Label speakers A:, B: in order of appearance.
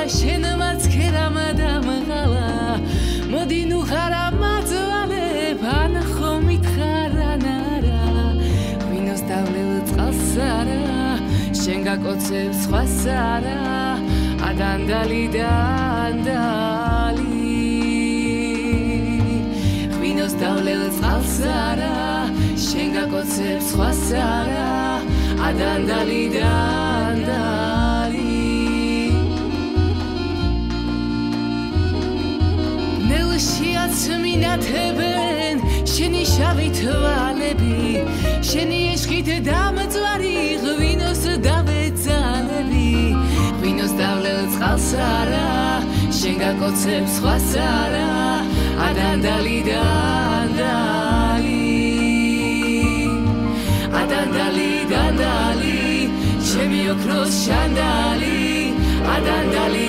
A: შენ მაცქერამ დამღალა მოდი ნუ ხარა მაწვალებ ან ხომ მითხარანარა ღვინოს დავლელ წყალს არა შენ გაკოცებს სხვას არა ადანდალი დანდალი ღვინოს დავლელ წყალს არა შენ გაკოცებს სხვას არა ადანდალი დანდალი ნელშიაც მინათებენ შენი შავი თვალები შენი ეშხით დამწვარი ღვინოს დავეძალები ღვინოს დავლელ წყალს არა შენ გაკოცებს სხვას არა ადანდალი დანდალი ადანდალი დანდალი ჩემი ოქროს შანდალი ადანდალი